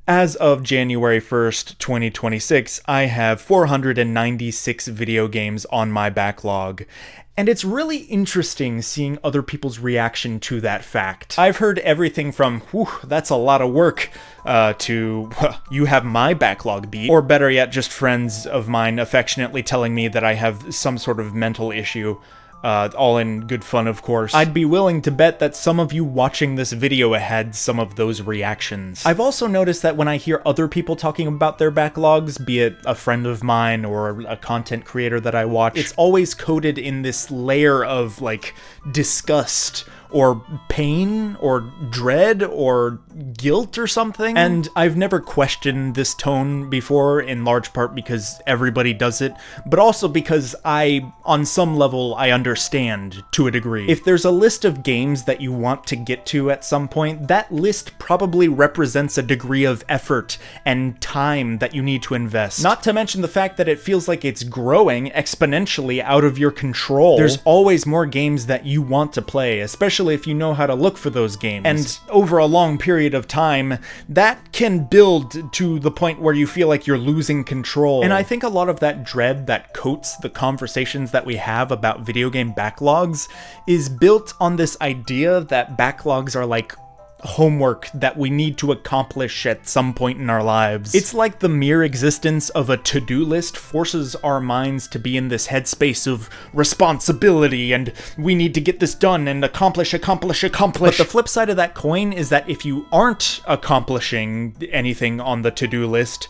As of January 1st, 2026, I have 496 video games on my backlog. And it's really interesting seeing other people's reaction to that fact. I've heard everything from, whew, that's a lot of work, to, you have my backlog beat, or better yet, just friends of mine affectionately telling me that I have some sort of mental issue. All in good fun, of course. I'd be willing to bet that some of you watching this video had some of those reactions. I've also noticed that when I hear other people talking about their backlogs, be it a friend of mine or a content creator that I watch, it's always coated in this layer of, like, disgust or pain or dread or guilt or something. And I've never questioned this tone before, in large part because everybody does it, but also because on some level, I understand to a degree. If there's a list of games that you want to get to at some point, that list probably represents a degree of effort and time that you need to invest. Not to mention the fact that it feels like it's growing exponentially out of your control. There's always more games that you want to play, especially if you know how to look for those games. And over a long period of time, that can build to the point where you feel like you're losing control. And I think a lot of that dread that coats the conversations that we have about video game backlogs is built on this idea that backlogs are like homework that we need to accomplish at some point in our lives. It's like the mere existence of a to-do list forces our minds to be in this headspace of responsibility and we need to get this done and accomplish. But the flip side of that coin is that if you aren't accomplishing anything on the to-do list,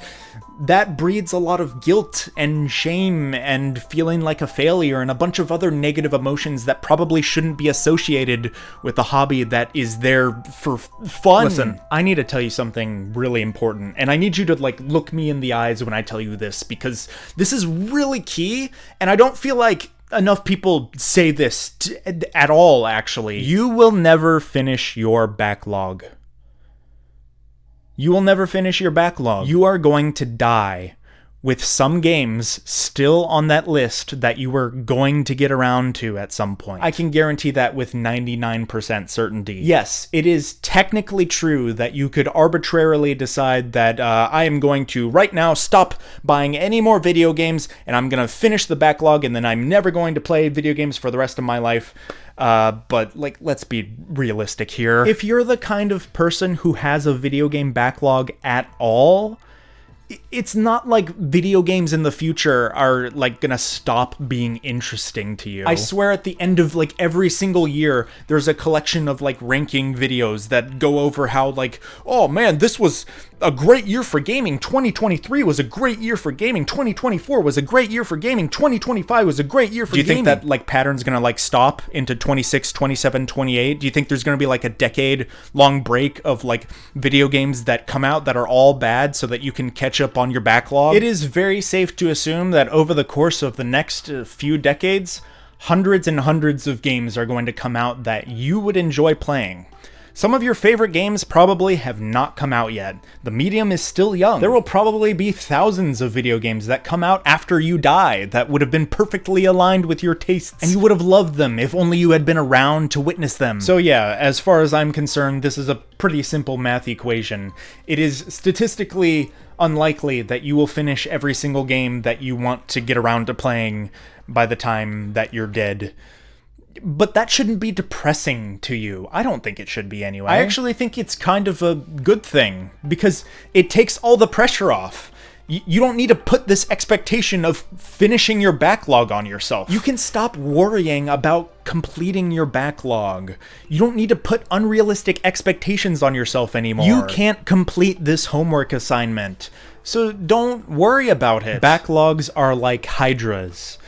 that breeds a lot of guilt and shame and feeling like a failure and a bunch of other negative emotions that probably shouldn't be associated with a hobby that is there for fun. Listen, I need to tell you something really important, and I need you to, like, look me in the eyes when I tell you this, because this is really key, and I don't feel like enough people say this at all, actually. You will never finish your backlog. You will never finish your backlog. You are going to die with some games still on that list that you were going to get around to at some point. I can guarantee that with 99% certainty. Yes, it is technically true that you could arbitrarily decide that I am going to right now stop buying any more video games and I'm going to finish the backlog and then I'm never going to play video games for the rest of my life. But, like, let's be realistic here. If you're the kind of person who has a video game backlog at all, it's not like video games in the future are, like, gonna stop being interesting to you. I swear at the end of, like, every single year, there's a collection of, like, ranking videos that go over how, like, oh man, this was a great year for gaming, 2023 was a great year for gaming, 2024 was a great year for gaming, 2025 was a great year for gaming. Do you think that, like, pattern's gonna, like, stop into 26, 27, 28? Do you think there's gonna be, like, a decade-long break of, like, video games that come out that are all bad so that you can catch up on your backlog? It is very safe to assume that over the course of the next few decades, hundreds and hundreds of games are going to come out that you would enjoy playing. Some of your favorite games probably have not come out yet. The medium is still young. There will probably be thousands of video games that come out after you die that would have been perfectly aligned with your tastes, and you would have loved them if only you had been around to witness them. So yeah, as far as I'm concerned, this is a pretty simple math equation. It is statistically unlikely that you will finish every single game that you want to get around to playing by the time that you're dead. But that shouldn't be depressing to you. I don't think it should be anyway. I actually think it's kind of a good thing, because it takes all the pressure off. You don't need to put this expectation of finishing your backlog on yourself. You can stop worrying about completing your backlog. You don't need to put unrealistic expectations on yourself anymore. You can't complete this homework assignment, so don't worry about it. Backlogs are like Hydras.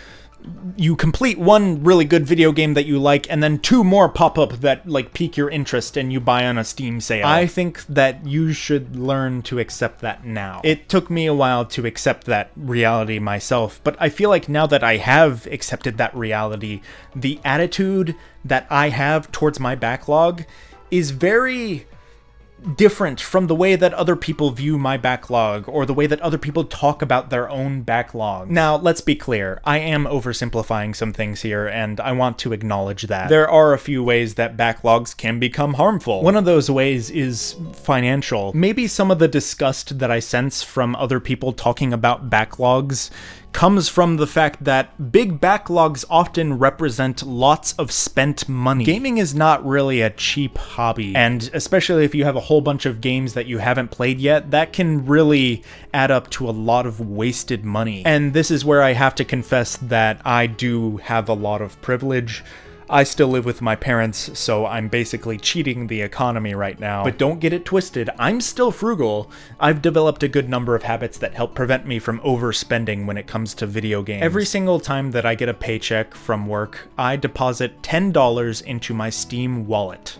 You complete one really good video game that you like, and then two more pop up that, like, pique your interest and you buy on a Steam sale. I think that you should learn to accept that now. It took me a while to accept that reality myself, but I feel like now that I have accepted that reality, the attitude that I have towards my backlog is very different from the way that other people view my backlog or the way that other people talk about their own backlog. Now, let's be clear. I am oversimplifying some things here, and I want to acknowledge that. There are a few ways that backlogs can become harmful. One of those ways is financial. Maybe some of the disgust that I sense from other people talking about backlogs comes from the fact that big backlogs often represent lots of spent money. Gaming is not really a cheap hobby, and especially if you have a whole bunch of games that you haven't played yet, that can really add up to a lot of wasted money. And this is where I have to confess that I do have a lot of privilege. I still live with my parents, so I'm basically cheating the economy right now. But don't get it twisted, I'm still frugal. I've developed a good number of habits that help prevent me from overspending when it comes to video games. Every single time that I get a paycheck from work, I deposit $10 into my Steam wallet.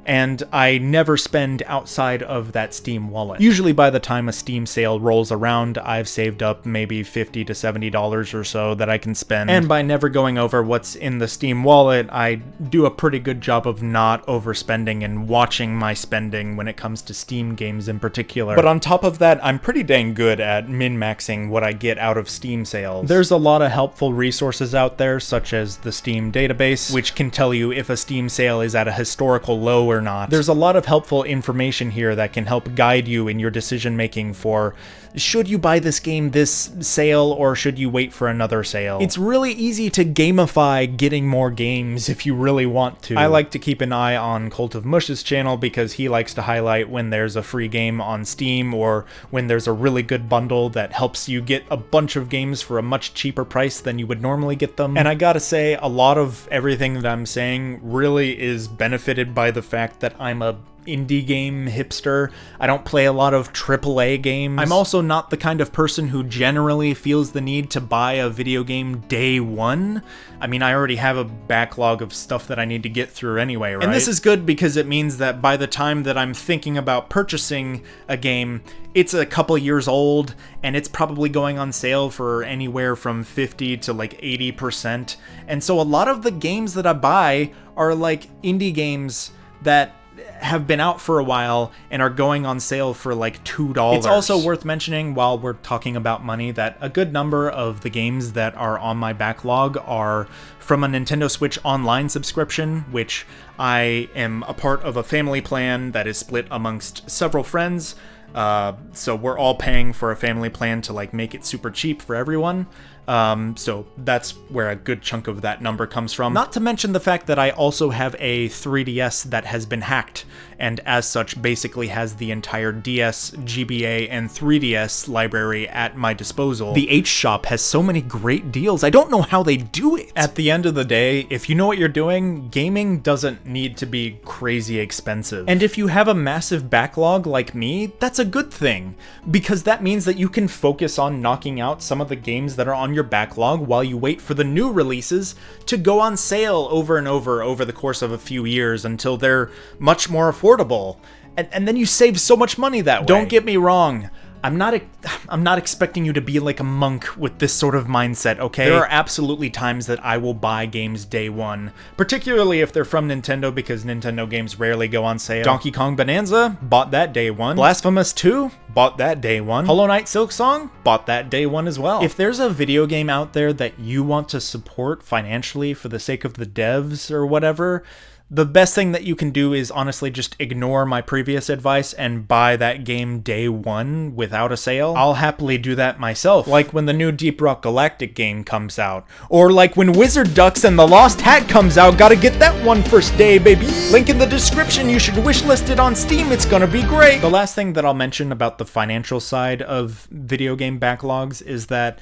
And I never spend outside of that Steam wallet. Usually by the time a Steam sale rolls around, I've saved up maybe $50 to $70 or so that I can spend. And by never going over what's in the Steam wallet, I do a pretty good job of not overspending and watching my spending when it comes to Steam games in particular. But on top of that, I'm pretty dang good at min-maxing what I get out of Steam sales. There's a lot of helpful resources out there, such as the Steam database, which can tell you if a Steam sale is at a historical low or not. There's a lot of helpful information here that can help guide you in your decision making for should you buy this game this sale or should you wait for another sale. It's really easy to gamify getting more games if you really want to. I like to keep an eye on Cult of Mush's channel because he likes to highlight when there's a free game on Steam or when there's a really good bundle that helps you get a bunch of games for a much cheaper price than you would normally get them. And I gotta say, a lot of everything that I'm saying really is benefited by the fact that I'm a indie game hipster. I don't play a lot of AAA games. I'm also not the kind of person who generally feels the need to buy a video game day one. I mean, I already have a backlog of stuff that I need to get through anyway, right? And this is good because it means that by the time that I'm thinking about purchasing a game, it's a couple years old and it's probably going on sale for anywhere from 50 to like 80%. And so a lot of the games that I buy are like indie games that have been out for a while and are going on sale for like $2. It's also worth mentioning while we're talking about money that a good number of the games that are on my backlog are from a Nintendo Switch Online subscription, which I am a part of a family plan that is split amongst several friends. So we're all paying for a family plan to like make it super cheap for everyone. So that's where a good chunk of that number comes from. Not to mention the fact that I also have a 3DS that has been hacked, and as such basically has the entire DS, GBA, and 3DS library at my disposal. The H Shop has so many great deals, I don't know how they do it! At the end of the day, if you know what you're doing, gaming doesn't need to be crazy expensive. And if you have a massive backlog like me, that's a good thing, because that means that you can focus on knocking out some of the games that are on your backlog while you wait for the new releases to go on sale over and over the course of a few years until they're much more affordable. And then you save so much money that way. Don't get me wrong. I'm not expecting you to be like a monk with this sort of mindset, okay? There are absolutely times that I will buy games day one, particularly if they're from Nintendo because Nintendo games rarely go on sale. Donkey Kong Bonanza, bought that day one. Blasphemous 2, bought that day one. Hollow Knight Silksong, bought that day one as well. If there's a video game out there that you want to support financially for the sake of the devs or whatever, the best thing that you can do is honestly just ignore my previous advice and buy that game day one without a sale. I'll happily do that myself, like when the new Deep Rock Galactic game comes out, or like when Wizard Ducks and the Lost Hat comes out, gotta get that one first day, baby! Link in the description, you should wishlist it on Steam, it's gonna be great! The last thing that I'll mention about the financial side of video game backlogs is that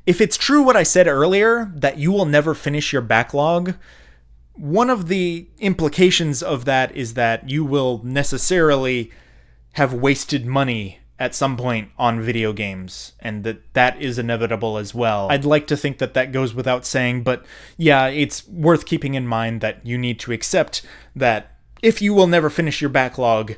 if it's true what I said earlier, that you will never finish your backlog, one of the implications of that is that you will necessarily have wasted money at some point on video games, and that is inevitable as well. I'd like to think that goes without saying, but yeah, it's worth keeping in mind that you need to accept that if you will never finish your backlog,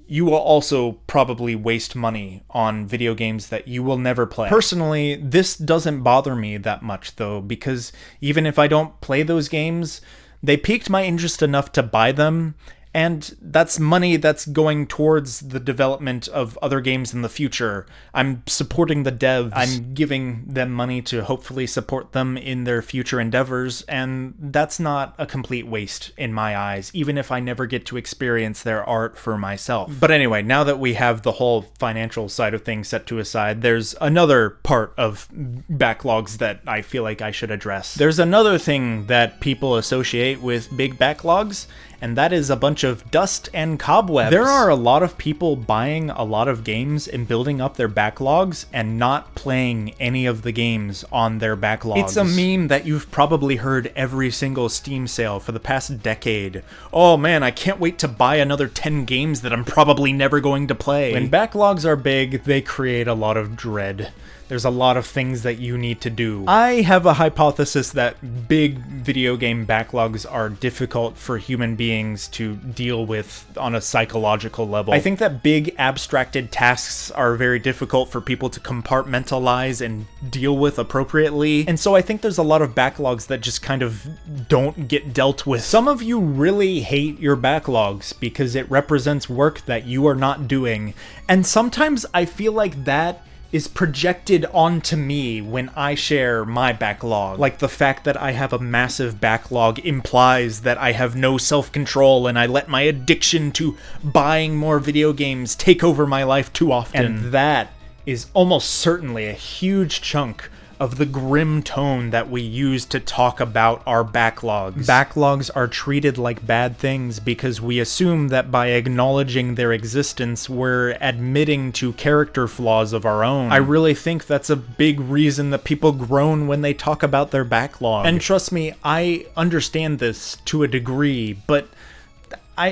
you will also probably waste money on video games that you will never play. Personally, this doesn't bother me that much though, because even if I don't play those games, they piqued my interest enough to buy them, And that's money that's going towards the development of other games in the future. I'm supporting the devs. I'm giving them money to hopefully support them in their future endeavors, and that's not a complete waste in my eyes, even if I never get to experience their art for myself. But anyway, now that we have the whole financial side of things set to aside, there's another part of backlogs that I feel like I should address. There's another thing that people associate with big backlogs, and that is a bunch of dust and cobwebs. There are a lot of people buying a lot of games and building up their backlogs and not playing any of the games on their backlogs. It's a meme that you've probably heard every single Steam sale for the past decade. Oh man, I can't wait to buy another 10 games that I'm probably never going to play. When backlogs are big, they create a lot of dread. There's a lot of things that you need to do. I have a hypothesis that big video game backlogs are difficult for human beings to deal with on a psychological level. I think that big abstracted tasks are very difficult for people to compartmentalize and deal with appropriately. And so I think there's a lot of backlogs that just kind of don't get dealt with. Some of you really hate your backlogs because it represents work that you are not doing. And sometimes I feel like that is projected onto me when I share my backlog. Like the fact that I have a massive backlog implies that I have no self-control and I let my addiction to buying more video games take over my life too often. And that is almost certainly a huge chunk of the grim tone that we use to talk about our backlogs. Backlogs are treated like bad things because we assume that by acknowledging their existence, we're admitting to character flaws of our own. I really think that's a big reason that people groan when they talk about their backlog. And trust me, I understand this to a degree, but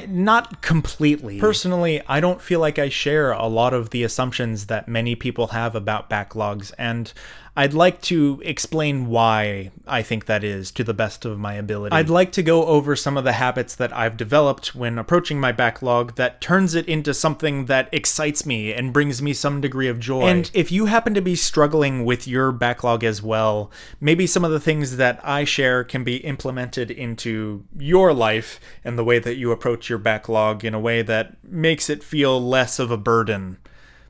not completely. Personally, I don't feel like I share a lot of the assumptions that many people have about backlogs, and I'd like to explain why I think that is to the best of my ability. I'd like to go over some of the habits that I've developed when approaching my backlog that turns it into something that excites me and brings me some degree of joy. And if you happen to be struggling with your backlog as well, maybe some of the things that I share can be implemented into your life and the way that you approach your backlog in a way that makes it feel less of a burden.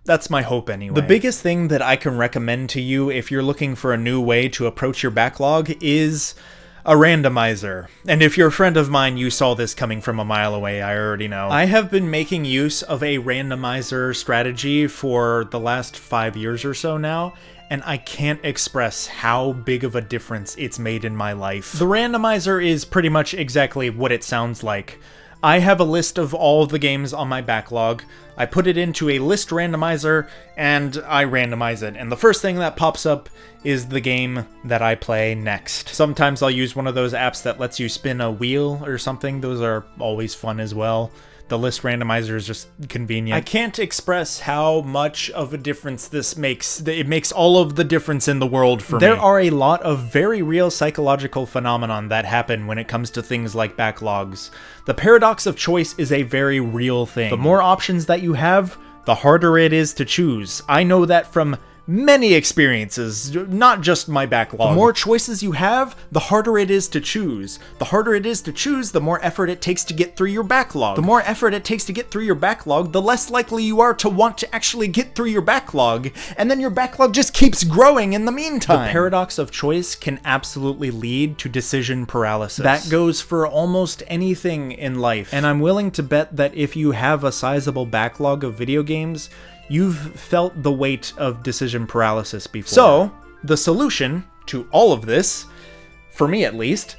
That's my hope anyway. The biggest thing that I can recommend to you if you're looking for a new way to approach your backlog is a randomizer. And if you're a friend of mine, you saw this coming from a mile away, I already know. I have been making use of a randomizer strategy for the last 5 years or so now, and I can't express how big of a difference it's made in my life. The randomizer is pretty much exactly what it sounds like. I have a list of all of the games on my backlog. I put it into a list randomizer, and I randomize it. And the first thing that pops up is the game that I play next. Sometimes I'll use one of those apps that lets you spin a wheel or something. Those are always fun as well. The list randomizer is just convenient. I can't express how much of a difference this makes. It makes all of the difference in the world for me. There are a lot of very real psychological phenomenon that happen when it comes to things like backlogs. The paradox of choice is a very real thing. The more options that you have, the harder it is to choose. I know that from many experiences, not just my backlog. The more choices you have, the harder it is to choose. The harder it is to choose, the more effort it takes to get through your backlog. The more effort it takes to get through your backlog, the less likely you are to want to actually get through your backlog, and then your backlog just keeps growing in the meantime. The paradox of choice can absolutely lead to decision paralysis. That goes for almost anything in life, and I'm willing to bet that if you have a sizable backlog of video games, you've felt the weight of decision paralysis before. So, the solution to all of this, for me at least,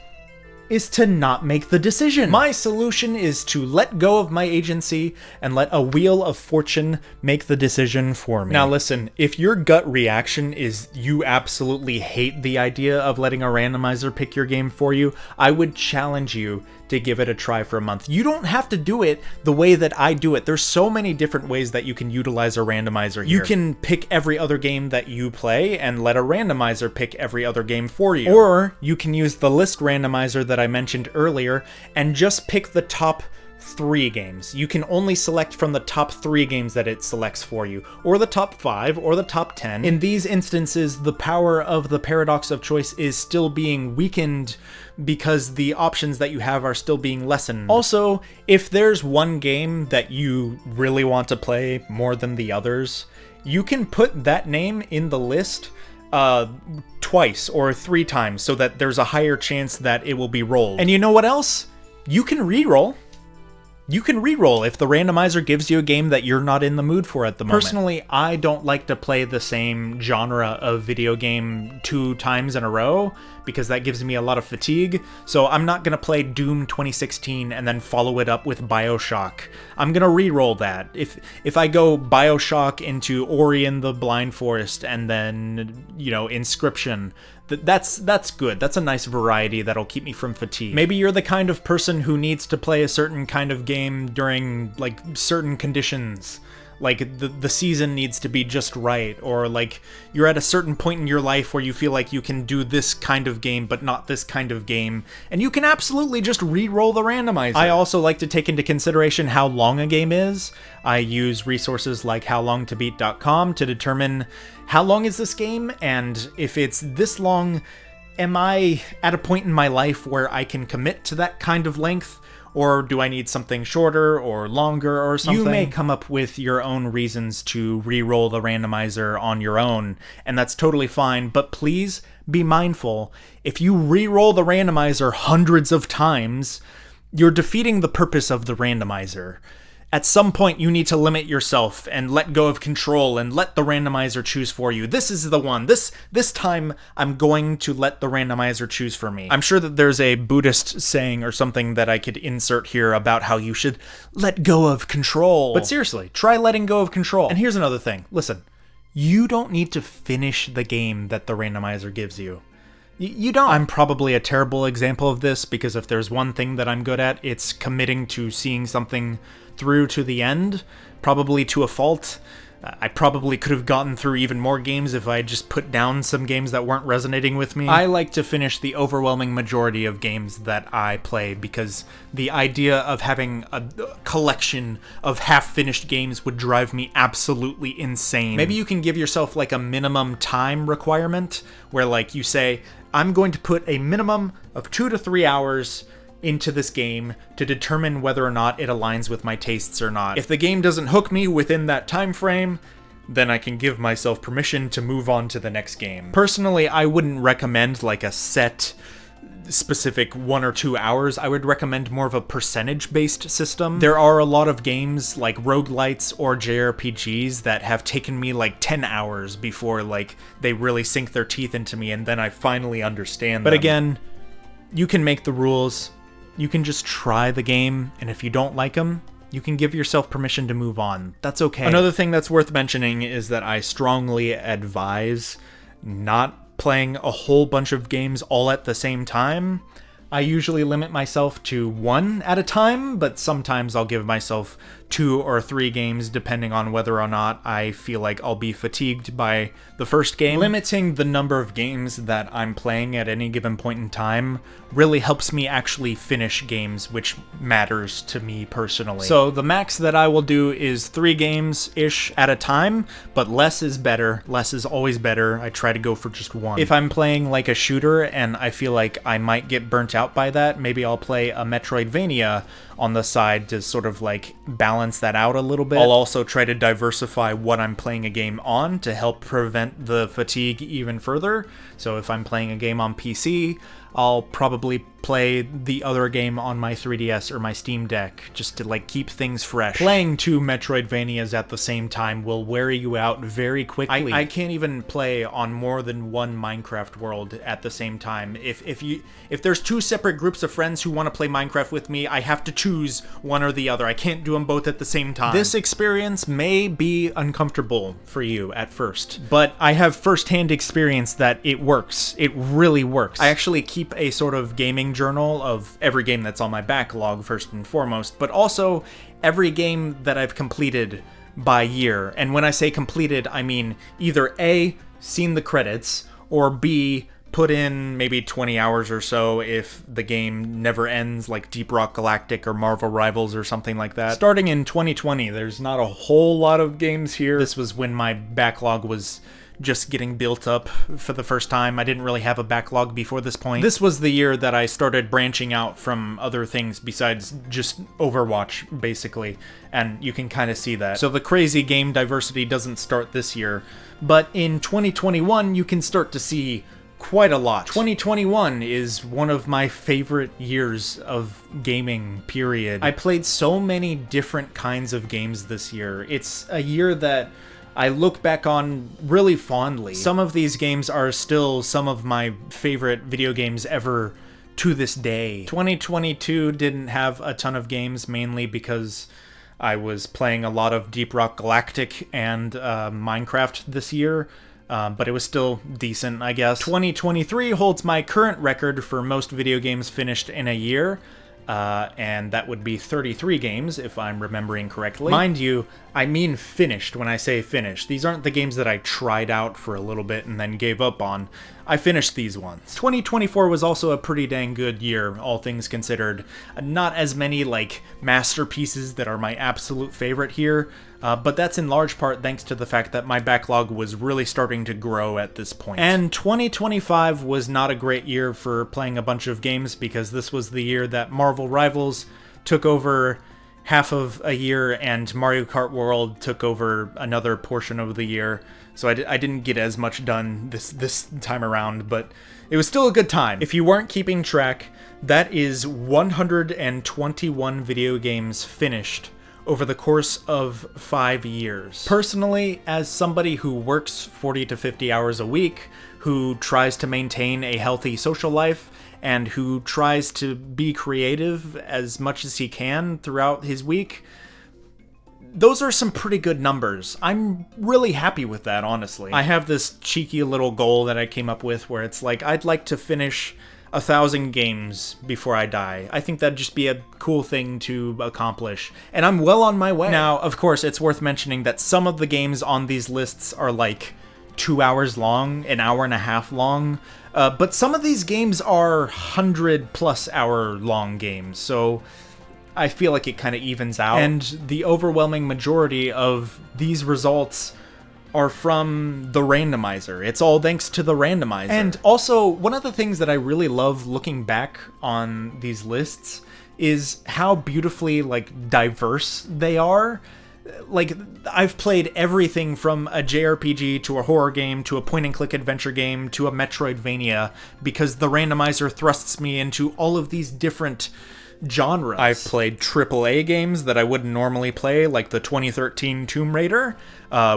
is to not make the decision. My solution is to let go of my agency and let a wheel of fortune make the decision for me. Now listen, if your gut reaction is you absolutely hate the idea of letting a randomizer pick your game for you, I would challenge you to give it a try for a month. You don't have to do it the way that I do it. There's so many different ways that you can utilize a randomizer here. You can pick every other game that you play and let a randomizer pick every other game for you. Or you can use the list randomizer that I mentioned earlier and just pick the top 3 games. You can only select from the top 3 games that it selects for you, or the top 5, or the top 10. In these instances, the power of the paradox of choice is still being weakened because the options that you have are still being lessened. Also, if there's one game that you really want to play more than the others, you can put that name in the list twice or 3 times so that there's a higher chance that it will be rolled. And you know what else? You can reroll. You can reroll if the randomizer gives you a game that you're not in the mood for at the moment. Personally, I don't like to play the same genre of video game 2 times in a row because that gives me a lot of fatigue. So I'm not gonna play Doom 2016 and then follow it up with BioShock. I'm gonna re-roll that. If I go BioShock into Ori and the Blind Forest and then, you know, Inscription, that's good. That's a nice variety that'll keep me from fatigue. Maybe you're the kind of person who needs to play a certain kind of game during, like, certain conditions. Like, the season needs to be just right, or, like, you're at a certain point in your life where you feel like you can do this kind of game, but not this kind of game, and you can absolutely just re-roll the randomizer. I also like to take into consideration how long a game is. I use resources like howlongtobeat.com to determine how long is this game, and if it's this long, am I at a point in my life where I can commit to that kind of length? Or do I need something shorter or longer or something? You may come up with your own reasons to re-roll the randomizer on your own, and that's totally fine, but please be mindful. If you re-roll the randomizer hundreds of times, you're defeating the purpose of the randomizer. At some point, you need to limit yourself and let go of control and let the randomizer choose for you. This is the one. This time, I'm going to let the randomizer choose for me. I'm sure that there's a Buddhist saying or something that I could insert here about how you should let go of control. But seriously, try letting go of control. And here's another thing. Listen, you don't need to finish the game that the randomizer gives you. You don't. I'm probably a terrible example of this because if there's one thing that I'm good at, it's committing to seeing something through to the end, probably to a fault. I probably could have gotten through even more games if I just put down some games that weren't resonating with me. I like to finish the overwhelming majority of games that I play because the idea of having a collection of half-finished games would drive me absolutely insane. Maybe you can give yourself like a minimum time requirement where like you say, I'm going to put a minimum of 2 to 3 hours into this game to determine whether or not it aligns with my tastes or not. If the game doesn't hook me within that time frame, then I can give myself permission to move on to the next game. Personally, I wouldn't recommend like a set specific 1 or 2 hours. I would recommend more of a percentage-based system. There are a lot of games like roguelites or JRPGs that have taken me like 10 hours before like they really sink their teeth into me and then I finally understand them. But again, you can make the rules. You can just try the game, and if you don't like them, you can give yourself permission to move on. That's okay. Another thing that's worth mentioning is that I strongly advise not playing a whole bunch of games all at the same time. I usually limit myself to 1 at a time, but sometimes I'll give myself 2 or 3 games depending on whether or not I feel like I'll be fatigued by the first game. Limiting the number of games that I'm playing at any given point in time really helps me actually finish games, which matters to me personally. So the max that I will do is 3 games-ish at a time, but less is better. Less is always better. I try to go for just 1. If I'm playing like a shooter and I feel like I might get burnt out by that, maybe I'll play a Metroidvania on the side to sort of like balance that out a little bit. I'll also try to diversify what I'm playing a game on to help prevent the fatigue even further. So if I'm playing a game on PC, I'll probably play the other game on my 3DS or my Steam Deck just to like keep things fresh. Playing 2 Metroidvanias at the same time will wear you out very quickly. I can't even play on more than 1 Minecraft world at the same time. If there's 2 separate groups of friends who want to play Minecraft with me, I have to choose one or the other. I can't do them both at the same time. This experience may be uncomfortable for you at first, but I have firsthand experience that it works. It really works. I actually keep a sort of gaming journal of every game that's on my backlog first and foremost, but also every game that I've completed by year. And when I say completed, I mean either A, seen the credits, or B, put in maybe 20 hours or so if the game never ends, like Deep Rock Galactic or Marvel Rivals or something like that. Starting in 2020, there's not a whole lot of games here. This was when my backlog was just getting built up for the first time. I didn't really have a backlog before this point. This was the year that I started branching out from other things besides just Overwatch, basically, and you can kind of see that. So the crazy game diversity doesn't start this year, but in 2021 you can start to see quite a lot. 2021 is one of my favorite years of gaming, period. I played so many different kinds of games this year. It's a year that I look back on really fondly. Some of these games are still some of my favorite video games ever to this day. 2022 didn't have a ton of games, mainly because I was playing a lot of Deep Rock Galactic and Minecraft this year. But it was still decent, I guess. 2023 holds my current record for most video games finished in a year, and that would be 33 games, if I'm remembering correctly. Mind you, I mean finished when I say finished. These aren't the games that I tried out for a little bit and then gave up on. I finished these ones. 2024 was also a pretty dang good year, all things considered. Not as many, like, masterpieces that are my absolute favorite here, but that's in large part thanks to the fact that my backlog was really starting to grow at this point. And 2025 was not a great year for playing a bunch of games, because this was the year that Marvel Rivals took over half of a year and Mario Kart World took over another portion of the year. So I didn't get as much done this time around, but it was still a good time. If you weren't keeping track, that is 121 video games finished over the course of 5 years. Personally, as somebody who works 40 to 50 hours a week, who tries to maintain a healthy social life, and who tries to be creative as much as he can throughout his week, those are some pretty good numbers. I'm really happy with that, honestly. I have this cheeky little goal that I came up with where it's like, I'd like to finish 1,000 games before I die. I think that'd just be a cool thing to accomplish, and I'm well on my way. Now, of course, it's worth mentioning that some of the games on these lists are like 2 hours long, an hour and a half long, but some of these games are 100+ hour long games, so I feel like it kind of evens out. And the overwhelming majority of these results are from the randomizer. It's all thanks to the randomizer. And also, one of the things that I really love looking back on these lists is how beautifully, like, diverse they are. Like, I've played everything from a JRPG to a horror game to a point-and-click adventure game to a Metroidvania, because the randomizer thrusts me into all of these different genres. I've played AAA games that I wouldn't normally play, like the 2013 Tomb Raider,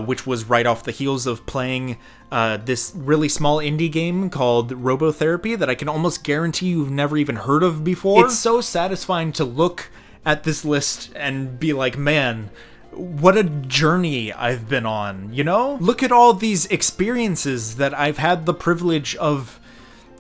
which was right off the heels of playing this really small indie game called Robotherapy that I can almost guarantee you've never even heard of before. It's so satisfying to look at this list and be like, man, what a journey I've been on, you know? Look at all these experiences that I've had the privilege of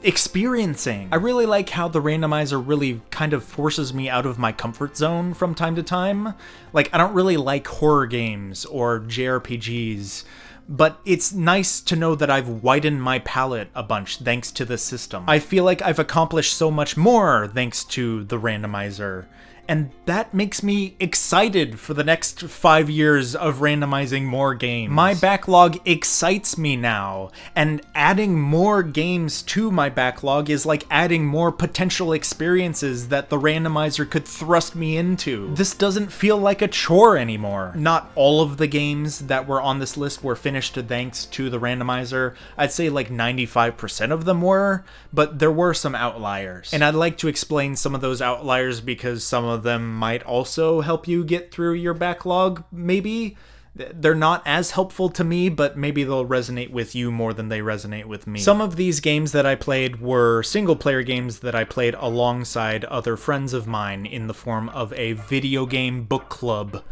experiencing. I really like how the randomizer really kind of forces me out of my comfort zone from time to time. Like, I don't really like horror games or JRPGs, but it's nice to know that I've widened my palette a bunch thanks to this system. I feel like I've accomplished so much more thanks to the randomizer, and that makes me excited for the next 5 years of randomizing more games. My backlog excites me now, and adding more games to my backlog is like adding more potential experiences that the randomizer could thrust me into. This doesn't feel like a chore anymore. Not all of the games that were on this list were finished thanks to the randomizer. I'd say like 95% of them were, but there were some outliers. And I'd like to explain some of those outliers because some of them might also help you get through your backlog, maybe. They're not as helpful to me, but maybe they'll resonate with you more than they resonate with me. Some of these games that I played were single-player games that I played alongside other friends of mine in the form of a video game book club.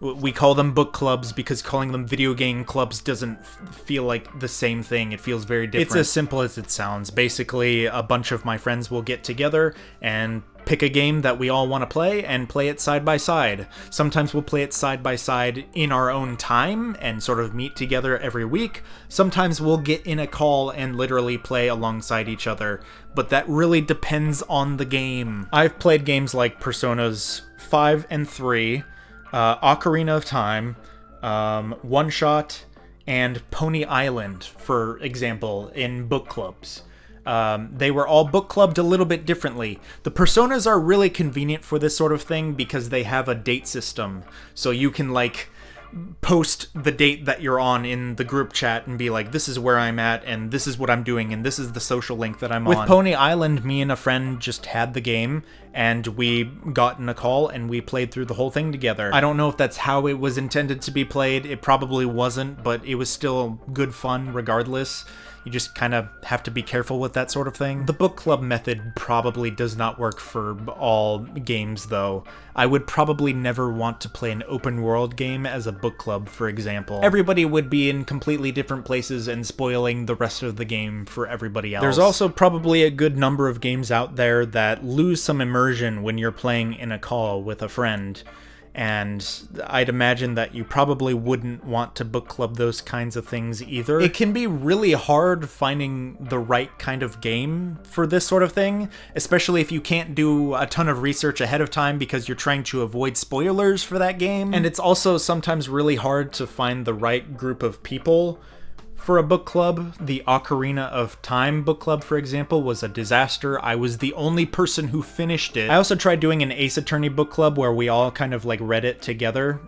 We call them book clubs because calling them video game clubs doesn't feel like the same thing. It feels very different. It's as simple as it sounds. Basically, a bunch of my friends will get together and pick a game that we all want to play and play it side by side. Sometimes we'll play it side by side in our own time and sort of meet together every week. Sometimes we'll get in a call and literally play alongside each other, but that really depends on the game. I've played games like Personas 5 and 3, Ocarina of Time, One Shot, and Pony Island, for example, in book clubs. They were all book clubbed a little bit differently. The Personas are really convenient for this sort of thing because they have a date system. So you can, like, post the date that you're on in the group chat and be like, this is where I'm at, and this is what I'm doing, and this is the social link that I'm on. With Pony Island, me and a friend just had the game, and we got in a call, and we played through the whole thing together. I don't know if that's how it was intended to be played. It probably wasn't, but it was still good fun regardless. You just kind of have to be careful with that sort of thing. The book club method probably does not work for all games, though. I would probably never want to play an open world game as a book club, for example. Everybody would be in completely different places and spoiling the rest of the game for everybody else. There's also probably a good number of games out there that lose some immersion when you're playing in a call with a friend. And I'd imagine that you probably wouldn't want to book club those kinds of things either. It can be really hard finding the right kind of game for this sort of thing, especially if you can't do a ton of research ahead of time because you're trying to avoid spoilers for that game. And it's also sometimes really hard to find the right group of people for a book club. The Ocarina of Time book club, for example, was a disaster. I was the only person who finished it. I also tried doing an Ace Attorney book club where we all kind of like read it together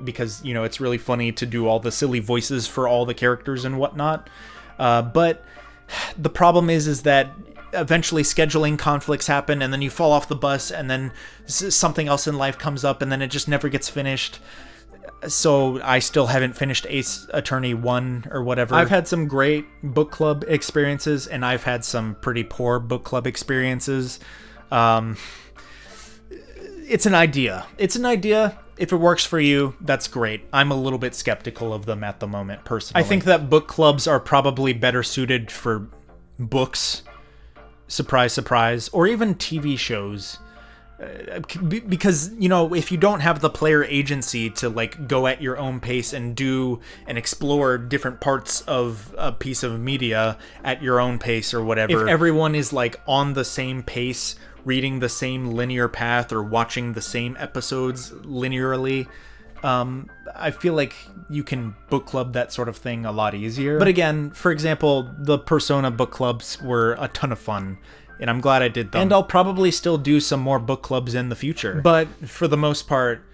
because, you know, it's really funny to do all the silly voices for all the characters and whatnot. But the problem is that eventually scheduling conflicts happen, and then you fall off the bus, and then something else in life comes up, and then it just never gets finished. So I still haven't finished Ace Attorney 1 or whatever. I've had some great book club experiences, and I've had some pretty poor book club experiences. It's an idea. It's an idea. If it works for you, that's great. I'm a little bit skeptical of them at the moment, personally. I think that book clubs are probably better suited for books, surprise, surprise, or even TV shows. Because, you know, if you don't have the player agency to like go at your own pace and do and explore different parts of a piece of media at your own pace or whatever, if everyone is like on the same pace, reading the same linear path or watching the same episodes linearly, I feel like you can book club that sort of thing a lot easier. But again, for example, the Persona book clubs were a ton of fun, and I'm glad I did them. And I'll probably still do some more book clubs in the future. But for the most part,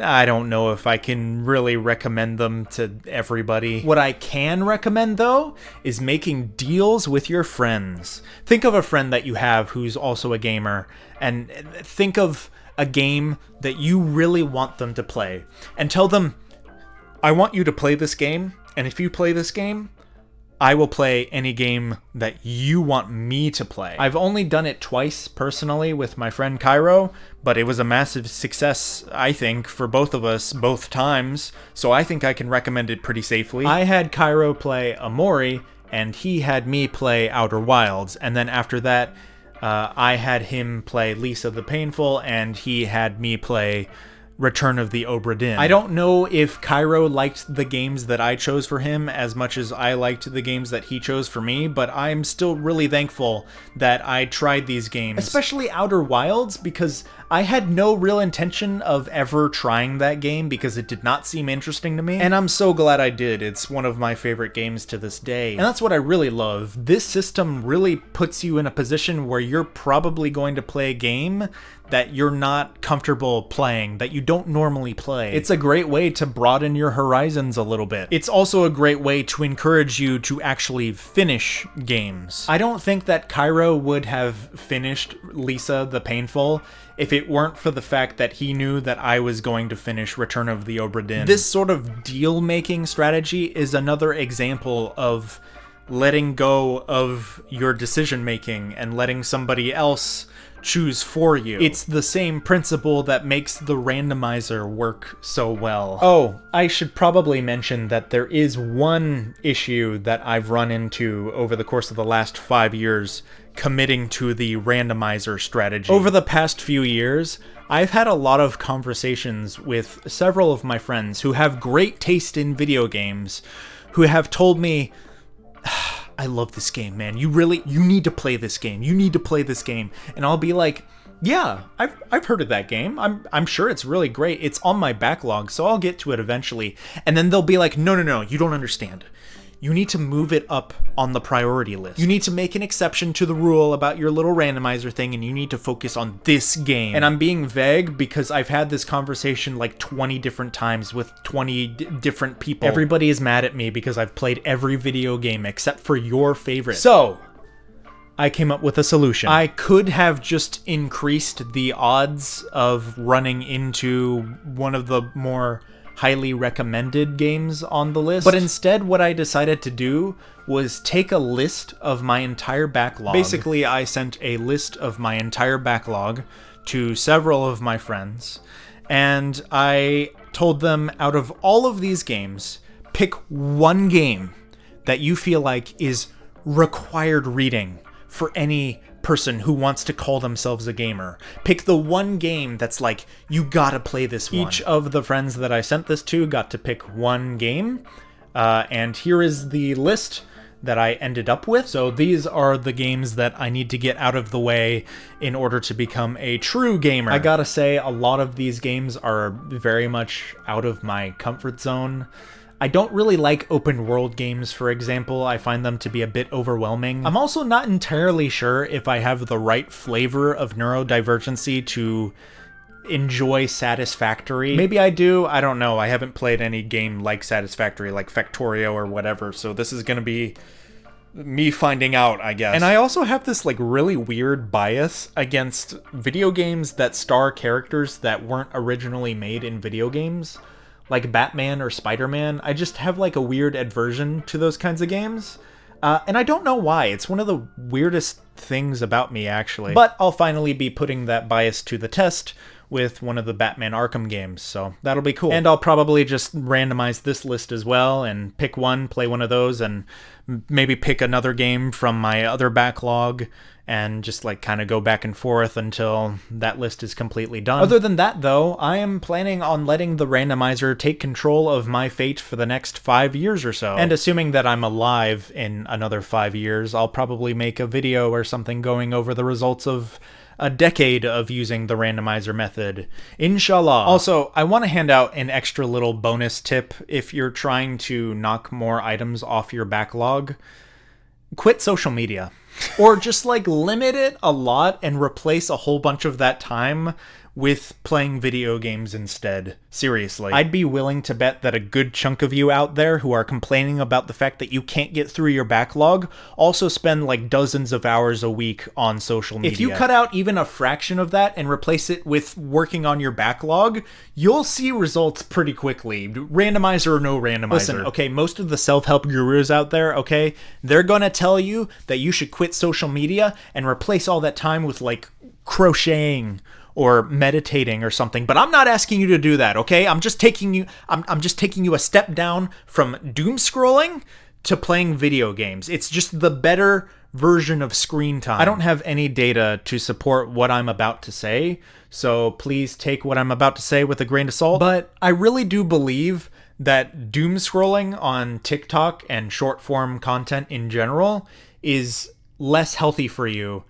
I don't know if I can really recommend them to everybody. What I can recommend, though, is making deals with your friends. Think of a friend that you have who's also a gamer, and think of a game that you really want them to play. And tell them, I want you to play this game, and if you play this game, I will play any game that you want me to play. I've only done it twice personally with my friend Cairo, but it was a massive success, I think, for both of us both times, so I think I can recommend it pretty safely. I had Cairo play Amori, and he had me play Outer Wilds, and then after that, I had him play Lisa the Painful, and he had me play Return of the Obra Dinn. I don't know if Cairo liked the games that I chose for him as much as I liked the games that he chose for me, but I'm still really thankful that I tried these games. Especially Outer Wilds, because I had no real intention of ever trying that game because it did not seem interesting to me, and I'm so glad I did. It's one of my favorite games to this day. And that's what I really love. This system really puts you in a position where you're probably going to play a game that you're not comfortable playing, that you don't normally play. It's a great way to broaden your horizons a little bit. It's also a great way to encourage you to actually finish games. I don't think that Cairo would have finished Lisa the Painful if it weren't for the fact that he knew that I was going to finish Return of the Obra Dinn. This sort of deal-making strategy is another example of letting go of your decision making and letting somebody else choose for you. It's the same principle that makes the randomizer work so well. Oh, I should probably mention that there is one issue that I've run into over the course of the last 5 years committing to the randomizer strategy. Over the past few years, I've had a lot of conversations with several of my friends who have great taste in video games, who have told me, I love this game, man. You need to play this game. You need to play this game. And I'll be like, yeah, I've heard of that game. I'm sure it's really great. It's on my backlog, so I'll get to it eventually. And then they'll be like, no, you don't understand. You need to move it up on the priority list. You need to make an exception to the rule about your little randomizer thing, and you need to focus on this game. And I'm being vague because I've had this conversation like 20 different times with 20 different people. Everybody is mad at me because I've played every video game except for your favorite. So I came up with a solution. I could have just increased the odds of running into one of the more highly recommended games on the list. But instead, what I decided to do was take a list of my entire backlog. Basically, I sent a list of my entire backlog to several of my friends, and I told them, out of all of these games, pick one game that you feel like is required reading for any person who wants to call themselves a gamer. Pick the one game that's like, you gotta play this one. Each of the friends that I sent this to got to pick one game, and here is the list that I ended up with. So these are the games that I need to get out of the way in order to become a true gamer. I gotta say, a lot of these games are very much out of my comfort zone. I don't really like open world games, for example. I find them to be a bit overwhelming. I'm also not entirely sure if I have the right flavor of neurodivergency to enjoy Satisfactory. Maybe I do, I don't know. I haven't played any game like Satisfactory, like Factorio or whatever, so this is gonna be me finding out, I guess. And I also have this like really weird bias against video games that star characters that weren't originally made in video games, like Batman or Spider-Man. I just have like a weird aversion to those kinds of games. And I don't know why. It's one of the weirdest things about me, actually. But I'll finally be putting that bias to the test with one of the Batman Arkham games, so that'll be cool. And I'll probably just randomize this list as well and pick one, play one of those, and maybe pick another game from my other backlog and just like kind of go back and forth until that list is completely done. Other than that, though, I am planning on letting the randomizer take control of my fate for the next 5 years or so. And assuming that I'm alive in another 5 years, I'll probably make a video or something going over the results of a decade of using the randomizer method, inshallah. Also, I want to hand out an extra little bonus tip if you're trying to knock more items off your backlog. Quit social media. Or just like limit it a lot and replace a whole bunch of that time with playing video games instead. Seriously. I'd be willing to bet that a good chunk of you out there who are complaining about the fact that you can't get through your backlog also spend like dozens of hours a week on social media. If you cut out even a fraction of that and replace it with working on your backlog, you'll see results pretty quickly. Randomizer or no randomizer. Listen, okay, most of the self-help gurus out there, okay, they're gonna tell you that you should quit social media and replace all that time with like crocheting or meditating or something, but I'm not asking you to do that, okay? I'm just taking you a step down from doom scrolling to playing video games. It's just the better version of screen time. I don't have any data to support what I'm about to say, so please take what I'm about to say with a grain of salt, but I really do believe that doom scrolling on TikTok and short form content in general is less healthy for you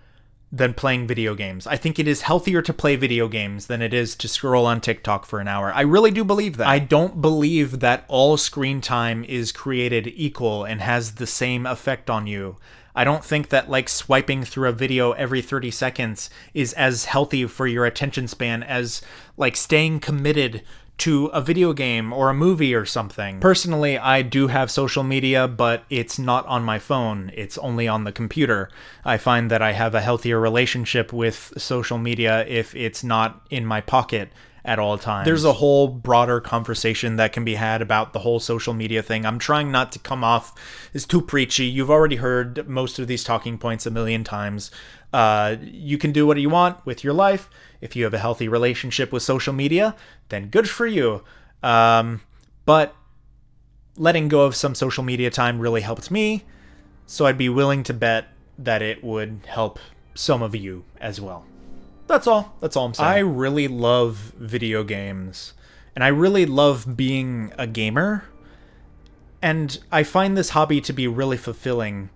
than playing video games. I think it is healthier to play video games than it is to scroll on TikTok for an hour. I really do believe that. I don't believe that all screen time is created equal and has the same effect on you. I don't think that like swiping through a video every 30 seconds is as healthy for your attention span as like staying committed to a video game or a movie or something. Personally, I do have social media, but it's not on my phone. It's only on the computer. I find that I have a healthier relationship with social media if it's not in my pocket at all times. There's a whole broader conversation that can be had about the whole social media thing. I'm trying not to come off as too preachy. You've already heard most of these talking points a million times. You can do what you want with your life. If you have a healthy relationship with social media, then good for you. But letting go of some social media time really helped me, so I'd be willing to bet that it would help some of you as well. That's all I'm saying. I really love video games, and I really love being a gamer, and I find this hobby to be really fulfilling.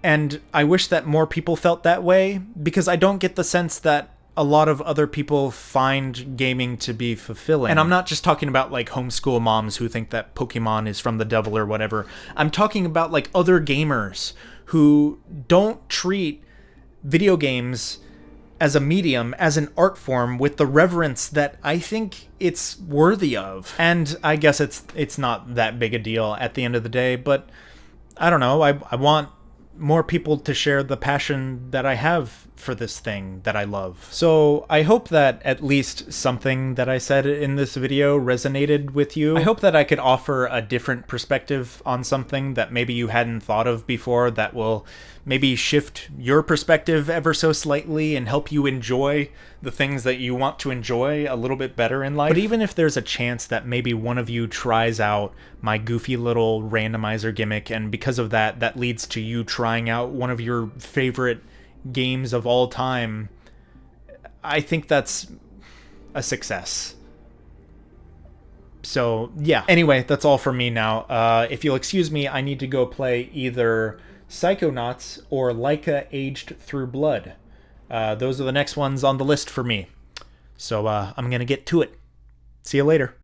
And I wish that more people felt that way, because I don't get the sense that a lot of other people find gaming to be fulfilling. And I'm not just talking about like homeschool moms who think that Pokemon is from the devil or whatever. I'm talking about like other gamers who don't treat video games as a medium, as an art form, with the reverence that I think it's worthy of. And I guess it's not that big a deal at the end of the day, but I don't know. I want more people to share the passion that I have for this thing that I love. So I hope that at least something that I said in this video resonated with you. I hope that I could offer a different perspective on something that maybe you hadn't thought of before, that will maybe shift your perspective ever so slightly and help you enjoy the things that you want to enjoy a little bit better in life. But even if there's a chance that maybe one of you tries out my goofy little randomizer gimmick, and because of that, that leads to you trying out one of your favorite games of all time, I think that's a success. So yeah. Anyway, that's all for me now. If you'll excuse me, I need to go play either Psychonauts or Laika Aged Through Blood. Those are the next ones on the list for me. So I'm gonna get to it. See you later.